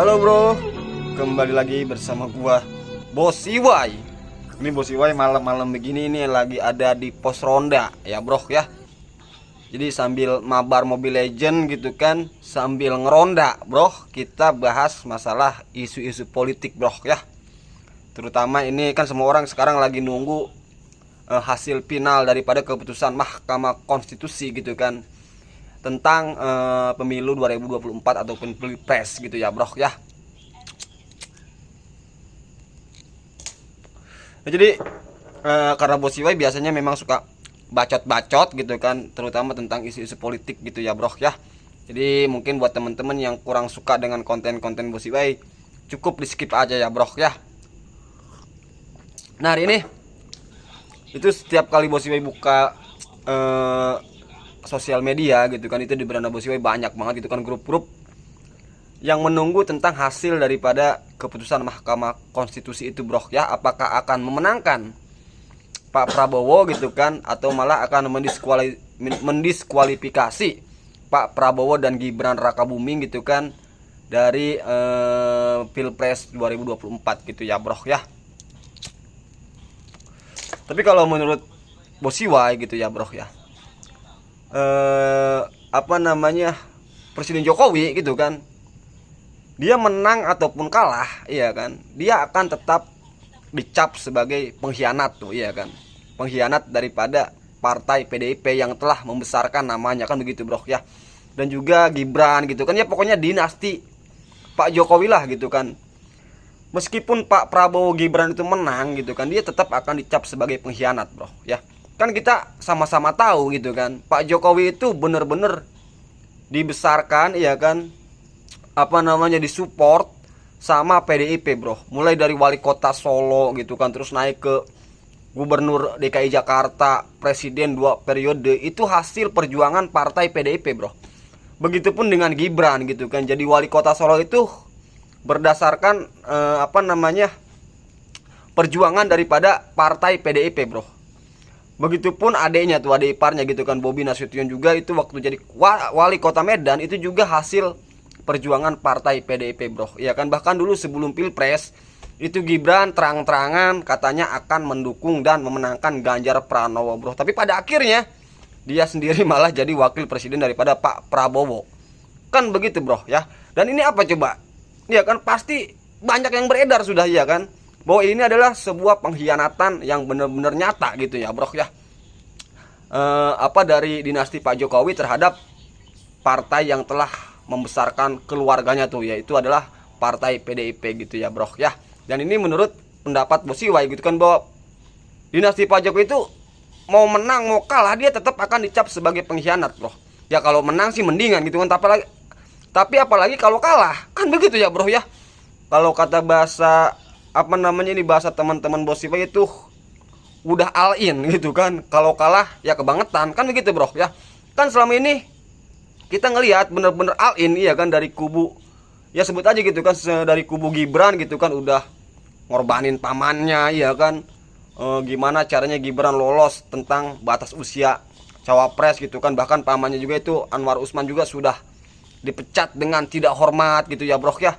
Halo bro, kembali lagi bersama gua Bos Iwai. Ini Bos Iwai malam-malam begini nih lagi ada di pos ronda ya bro ya. Jadi sambil mabar Mobile Legend gitu kan, sambil ngeronda bro, kita bahas masalah isu-isu politik bro ya. Terutama ini kan semua orang sekarang lagi nunggu hasil final daripada keputusan Mahkamah Konstitusi gitu kan, tentang pemilu 2024 ataupun pilpres gitu ya bro ya. Nah, jadi karena Bos Iwai biasanya memang suka bacot-bacot gitu kan, terutama tentang isu-isu politik gitu ya bro ya. Jadi mungkin buat teman-teman yang kurang suka dengan konten-konten Bos Iwai, cukup di skip aja ya bro ya. Nah hari ini itu setiap kali Bos Iwai buka sosial media gitu kan, itu di beranda Bos Iwai banyak banget gitu kan grup-grup yang menunggu tentang hasil daripada keputusan Mahkamah Konstitusi itu bro ya. Apakah akan memenangkan Pak Prabowo gitu kan, atau malah akan mendiskualifikasi Pak Prabowo dan Gibran Rakabuming gitu kan dari Pilpres 2024 gitu ya bro ya. Tapi kalau menurut Bos Iwai gitu ya bro ya, Presiden Jokowi gitu kan, dia menang ataupun kalah iya kan, dia akan tetap dicap sebagai pengkhianat tuh iya kan, pengkhianat daripada partai PDIP yang telah membesarkan namanya kan begitu bro ya. Dan juga Gibran gitu kan, ya pokoknya dinasti Pak Jokowi lah gitu kan. Meskipun Pak Prabowo Gibran itu menang gitu kan, dia tetap akan dicap sebagai pengkhianat bro ya. Kan kita sama-sama tahu gitu kan, Pak Jokowi itu bener-bener dibesarkan iya kan, disupport sama PDIP bro. Mulai dari wali kota Solo gitu kan, terus naik ke gubernur DKI Jakarta, presiden 2 periode, itu hasil perjuangan partai PDIP bro. Begitupun dengan Gibran gitu kan, jadi wali kota Solo itu berdasarkan perjuangan daripada partai PDIP bro. Begitupun adiknya tuh, adik iparnya gitu kan, Bobi Nasution juga itu waktu jadi wali kota Medan itu juga hasil perjuangan partai PDIP bro ya kan. Bahkan dulu sebelum pilpres itu Gibran terang-terangan katanya akan mendukung dan memenangkan Ganjar Pranowo bro, tapi pada akhirnya dia sendiri malah jadi wakil presiden daripada Pak Prabowo kan begitu bro ya. Dan ini apa coba ya kan, pasti banyak yang beredar sudah ya kan, bahwa ini adalah sebuah pengkhianatan yang benar-benar nyata gitu ya bro ya. Dari dinasti Pak Jokowi terhadap partai yang telah membesarkan keluarganya tuh, yaitu adalah partai PDIP gitu ya bro ya. Dan ini menurut pendapat Bos Iwai gitu kan, bahwa dinasti Pak Jokowi itu mau menang mau kalah dia tetap akan dicap sebagai pengkhianat bro ya. Kalau menang sih mendingan gitu kan, tapi apalagi kalau kalah kan begitu ya bro ya. Kalau kata bahasa bahasa teman-teman Bos Iwai itu udah all in gitu kan, kalau kalah ya kebangetan kan begitu bro ya. Kan selama ini kita ngelihat bener-bener all in iya kan, dari kubu ya sebut aja gitu kan, dari kubu Gibran gitu kan udah ngorbanin pamannya iya kan. Gimana caranya Gibran lolos tentang batas usia cawapres gitu kan. Bahkan pamannya juga itu Anwar Usman juga sudah dipecat dengan tidak hormat gitu ya bro ya.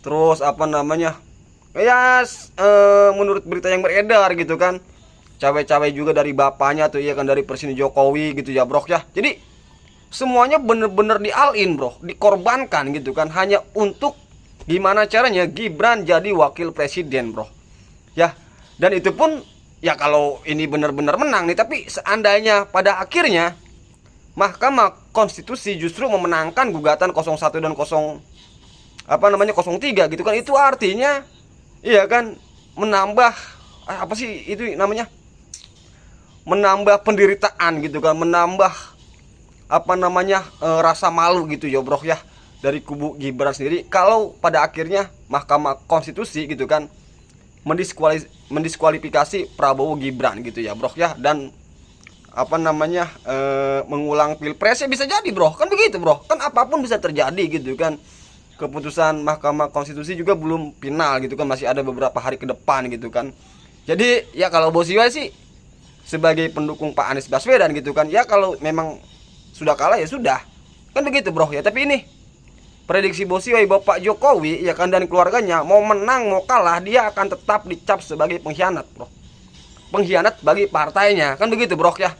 Terus menurut berita yang beredar gitu kan, cawe-cawe juga dari bapaknya tuh iya kan, dari Presiden Jokowi gitu ya bro ya. Jadi semuanya bener-bener di all in bro, dikorbankan gitu kan, hanya untuk gimana caranya Gibran jadi wakil presiden bro ya. Dan itu pun ya kalau ini benar-benar menang nih, tapi seandainya pada akhirnya Mahkamah Konstitusi justru memenangkan gugatan 01 dan 03 gitu kan, itu artinya iya kan menambah menambah penderitaan gitu kan, menambah rasa malu gitu ya bro ya dari kubu Gibran sendiri, kalau pada akhirnya Mahkamah Konstitusi gitu kan mendiskualifikasi Prabowo Gibran gitu ya bro ya. Dan mengulang pilpresnya bisa jadi bro kan begitu bro. Kan apapun bisa terjadi gitu kan. Keputusan Mahkamah Konstitusi juga belum final gitu kan, masih ada beberapa hari ke depan gitu kan. Jadi ya kalau Bos Iwai sih sebagai pendukung Pak Anies Baswedan gitu kan, ya kalau memang sudah kalah ya sudah kan begitu bro ya. Tapi ini prediksi Bosiwai Bapak Jokowi ya kan dan keluarganya mau menang mau kalah dia akan tetap dicap sebagai pengkhianat, bro. Pengkhianat bagi partainya, kan begitu, bro ya.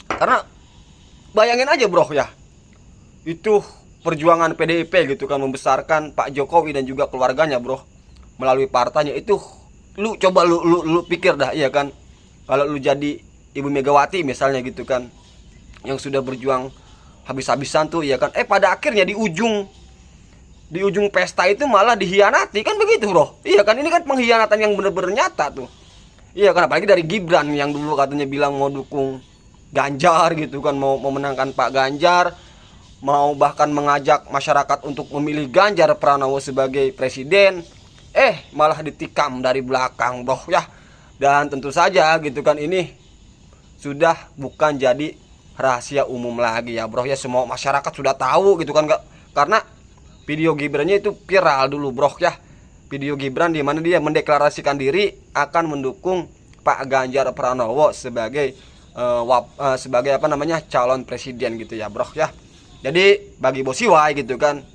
Karena bayangin aja, bro ya. Itu perjuangan PDIP gitu kan membesarkan Pak Jokowi dan juga keluarganya, bro, melalui partainya. Itu lu coba lu pikir dah, iya kan, kalau lu jadi Ibu Megawati misalnya gitu kan, yang sudah berjuang habis-habisan tuh, iya kan, pada akhirnya di ujung pesta itu malah dihianati, kan begitu, bro. Iya kan, ini kan pengkhianatan yang bener-bener nyata tuh. Iya kan, apalagi dari Gibran yang dulu katanya bilang mau dukung Ganjar gitu kan, mau memenangkan Pak Ganjar, mau bahkan mengajak masyarakat untuk memilih Ganjar Pranowo sebagai presiden, malah ditikam dari belakang, bro ya. Dan tentu saja gitu kan, ini sudah bukan jadi rahasia umum lagi ya, bro ya. Semua masyarakat sudah tahu gitu kan, karena video Gibrannya itu viral dulu, bro ya. Video Gibran di mana dia mendeklarasikan diri akan mendukung Pak Ganjar Pranowo sebagai sebagai apa namanya, calon presiden gitu ya, bro ya. Jadi bagi Bosiwai gitu kan,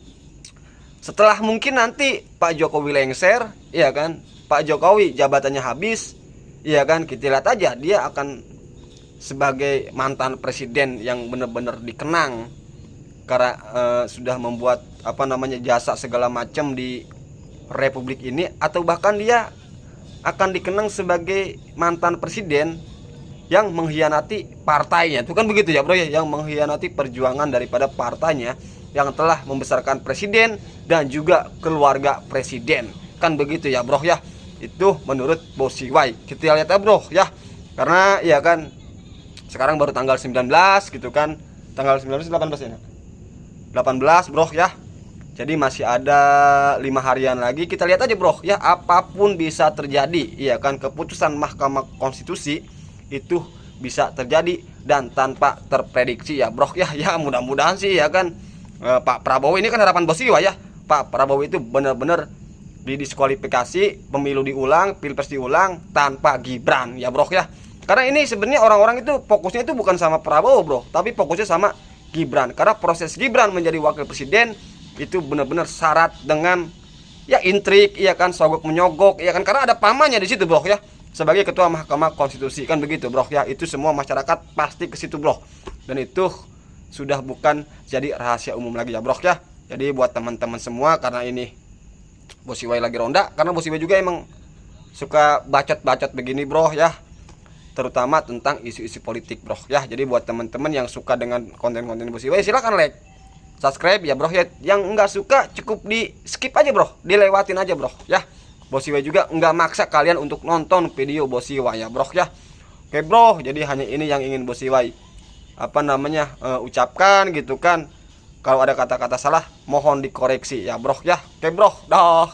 setelah mungkin nanti Pak Jokowi lengser, iya kan, Pak Jokowi jabatannya habis, iya kan, kita lihat aja dia akan sebagai mantan presiden yang benar-benar dikenang karena sudah membuat apa namanya, jasa segala macam di republik ini, atau bahkan dia akan dikenang sebagai mantan presiden yang mengkhianati partainya. Itu kan begitu ya, bro ya, yang mengkhianati perjuangan daripada partainya yang telah membesarkan presiden dan juga keluarga presiden. Kan begitu ya, bro ya. Itu menurut Bosiwai. Kita lihat ya, bro ya. Karena ya kan sekarang baru tanggal 19 gitu kan. Tanggal 19 18 ya. 18, bro ya. Jadi masih ada 5 harian lagi. Kita lihat aja, bro ya, apapun bisa terjadi. Iya kan, keputusan Mahkamah Konstitusi itu bisa terjadi dan tanpa terprediksi ya, bro ya. Ya mudah-mudahan sih ya kan, Pak Prabowo ini kan harapan Bosiwai ya. Pak Prabowo itu benar-benar didiskualifikasi, pemilu diulang, pilpres diulang tanpa Gibran ya, bro ya. Karena ini sebenarnya orang-orang itu fokusnya itu bukan sama Prabowo, bro, tapi fokusnya sama Gibran. Karena proses Gibran menjadi wakil presiden itu benar-benar syarat dengan ya intrik, iya kan, sogok menyogok, iya kan, karena ada pamannya di situ, bro ya, sebagai ketua Mahkamah Konstitusi, kan begitu, bro ya. Itu semua masyarakat pasti ke situ, bro, dan itu sudah bukan jadi rahasia umum lagi ya, bro ya. Jadi buat teman-teman semua, karena ini Bosiwai lagi ronda, karena Bosiwai juga emang suka bacot-bacot begini, bro ya, terutama tentang isu-isu politik, bro ya. Jadi buat teman-teman yang suka dengan konten-konten Bosiwai, silakan like, subscribe ya, bro ya. Yang nggak suka cukup di skip aja, bro, dilewatin aja, bro ya. Bosiwai juga nggak maksa kalian untuk nonton video Bosiwai ya, bro ya. Oke, bro, jadi hanya ini yang ingin Bosiwai apa namanya ucapkan gitu kan. Kalau ada kata-kata salah mohon dikoreksi ya, bro ya. Oke, bro, dah.